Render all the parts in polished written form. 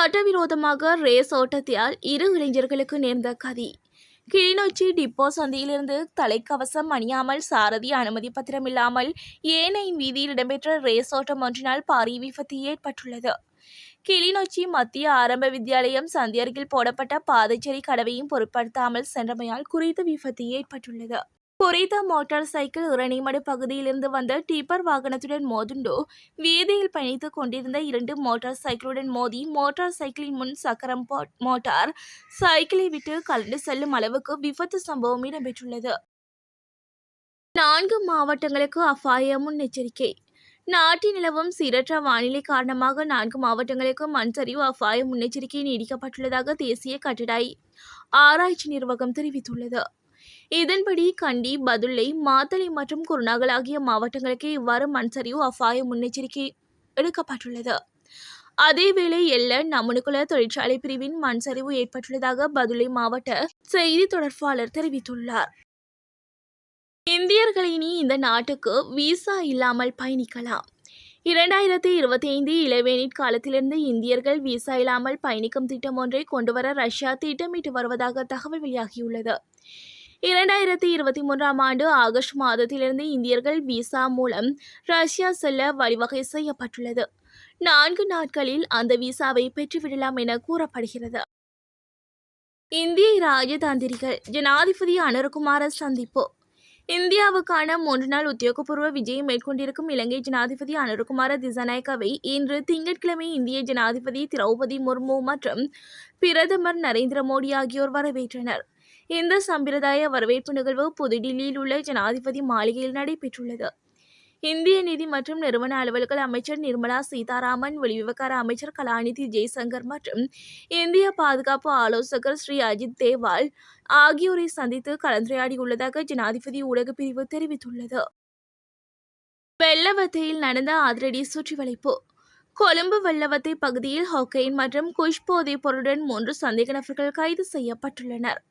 சட்டவிரோதமாக ரேஸ் ஓட்டத்தால் 2 இளைஞர்களுக்கு நேர்ந்த கதி. கிளிநொச்சி டிப்போ சந்தையிலிருந்து தலைக்கவசம் அணியாமல், சாரதி அனுமதி பத்திரம் இல்லாமல் ஏனையின் வீதியில் இடம்பெற்ற ரேஸ் ஓட்டம் ஒன்றினால் பாரிய விபத்து ஏற்பட்டுள்ளது. கிளிநொச்சி மத்திய ஆரம்ப வித்தியாலயம் சந்தை அருகில் போடப்பட்ட பாதச்சேரி கடவையும் பொருட்படுத்தாமல் சென்றமையால் குறித்த விபத்து ஏற்பட்டுள்ளது. குறித்த மோட்டார் சைக்கிள் இரணிமடு பகுதியிலிருந்து வந்த டிப்பர் வாகனத்துடன் மோதுண்டு வீதியில் பயணித்துக் கொண்டிருந்த 2 மோட்டார் சைக்கிளுடன் மோதி மோட்டார் சைக்கிளின் முன் சக்கரம் மோட்டார் சைக்கிளை விட்டு கலந்து செல்லும் அளவுக்கு விபத்து சம்பவம் இடம்பெற்றுள்ளது. 4 மாவட்டங்களுக்கு அபாய முன்னெச்சரிக்கை. நாட்டில் நிலவும் சீரற்ற வானிலை காரணமாக 4 மாவட்டங்களுக்கு மண்சரிவு அபாய முன்னெச்சரிக்கை நீடிக்கப்பட்டுள்ளதாக தேசிய கட்டட ஆராய்ச்சி நிர்வாகம் தெரிவித்துள்ளது. இதன்படி கண்டி, பதுளை, மாத்தளை மற்றும் குருநாகல் ஆகிய மாவட்டங்களுக்கு இவ்வாறு மண்சரிவு அபாய முன்னெச்சரிக்கை எடுக்கப்பட்டுள்ளது. அதேவேளை நமனுகுல தொழிற்சாலை பிரிவின் மண்சரிவு ஏற்பட்டுள்ளதாக பதுளை மாவட்ட செய்தி தொடர்பாளர் தெரிவித்துள்ளார். இந்தியர்கள் இனி இந்த நாட்டுக்கு விசா இல்லாமல் பயணிக்கலாம். 2025 இளவேனிற் காலத்திலிருந்து இந்தியர்கள் விசா இல்லாமல் பயணிக்கும் திட்டம் ஒன்றை கொண்டுவர ரஷ்யா திட்டமிட்டு வருவதாக தகவல் வெளியாகியுள்ளது. 2023 ஆண்டு ஆகஸ்ட் மாதத்திலிருந்து இந்தியர்கள் விசா மூலம் ரஷ்யா செல்ல வழிவகை செய்யப்பட்டுள்ளது. 4 நாட்களில் அந்த விசாவை பெற்றுவிடலாம் என கூறப்படுகிறது. இந்திய ராஜதந்திரிகள் ஜனாதிபதி அனுரகுமார சந்திப்பு. இந்தியாவுக்கான 3 நாள் உத்தியோகபூர்வ விஜயம் மேற்கொண்டிருக்கும் இலங்கை ஜனாதிபதி அனுரகுமார திசாநாயக்கவை இன்று திங்கட்கிழமை இந்திய ஜனாதிபதி திரௌபதி முர்மு மற்றும் பிரதமர் நரேந்திர மோடி ஆகியோர் வரவேற்றனர். இந்த சம்பிரதாய வரவேற்பு நிகழ்வு புதுடில்லியில் உள்ள ஜனாதிபதி மாளிகையில் நடைபெற்றுள்ளது. இந்திய நிதி மற்றும் நிறுவன அலுவல்கள் அமைச்சர் நிர்மலா சீதாராமன், வெளிவிவகார அமைச்சர் கலாநிதி ஜெய்சங்கர் மற்றும் இந்திய பாதுகாப்பு ஆலோசகர் ஸ்ரீ அஜித் தேவால் ஆகியோரை சந்தித்து கலந்துரையாடியுள்ளதாக ஜனாதிபதி ஊடகப் பிரிவு தெரிவித்துள்ளது. வெள்ளவத்தையில் நடந்த அதிரடி சுற்றிவளைப்பு. கொழும்பு வெள்ளவத்தை பகுதியில் ஹொக்கைன் மற்றும் குஷ் போதைப் பொருளுடன் 3 சந்தேக நபர்கள் கைது செய்யப்பட்டுள்ளனர்.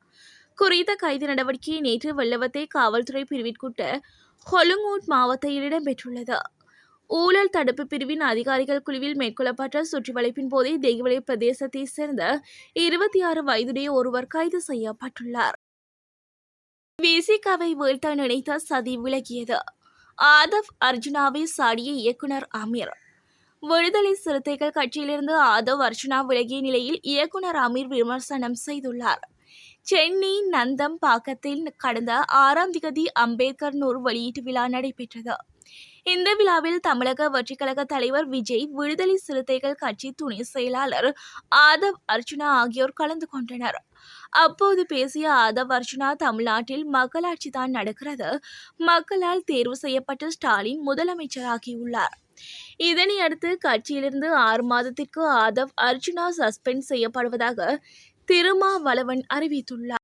குறித்த கைது நடவடிக்கை நேற்று வெள்ளவத்தை காவல்துறை பிரிவிற்குட்பட்ட ஹொலுங்கூட் மாவட்டத்தில் இடம்பெற்றுள்ளது. ஊழல் தடுப்பு பிரிவின் அதிகாரிகள் குழுவில் மேற்கொள்ளப்பட்ட சுற்றிவளைப்பின் போதே தெய்வலை பிரதேசத்தை சேர்ந்த 26 வயதுடைய ஒருவர் கைது செய்யப்பட்டுள்ளார். விசிகாவை வீழ்த்த நினைத்த சதி விலகியது. ஆதவ் அர்ஜுனாவை சாடிய இயக்குனர் அமீர். விடுதலை சிறுத்தைகள் கட்சியிலிருந்து ஆதவ் அர்ஜுனா விலகிய நிலையில் இயக்குனர் அமீர் விமர்சனம் செய்துள்ளார். சென்னை நந்தம்பாக்கத்தில் கடந்த 6ஆம் திகதி அம்பேத்கர் நூறு வெளியீட்டு விழா நடைபெற்றது. இந்த விழாவில் தமிழக வெற்றிக்கழக தலைவர் விஜய், விடுதலை சிறுத்தைகள் கட்சி துணை செயலாளர் ஆதவ் அர்ஜுனா ஆகியோர் கலந்து கொண்டனர். அப்போது பேசிய ஆதவ் அர்ஜுனா, தமிழ்நாட்டில் மக்களாட்சி தான் நடக்கிறது. மக்களால் தேர்வு செய்யப்பட்ட ஸ்டாலின் முதலமைச்சராகியுள்ளார். இதனையடுத்து கட்சியிலிருந்து 6 மாதத்திற்கு ஆதவ் அர்ஜுனா சஸ்பெண்ட் செய்யப்படுவதாக திருமாவளவன் அறிவித்துள்ளார்.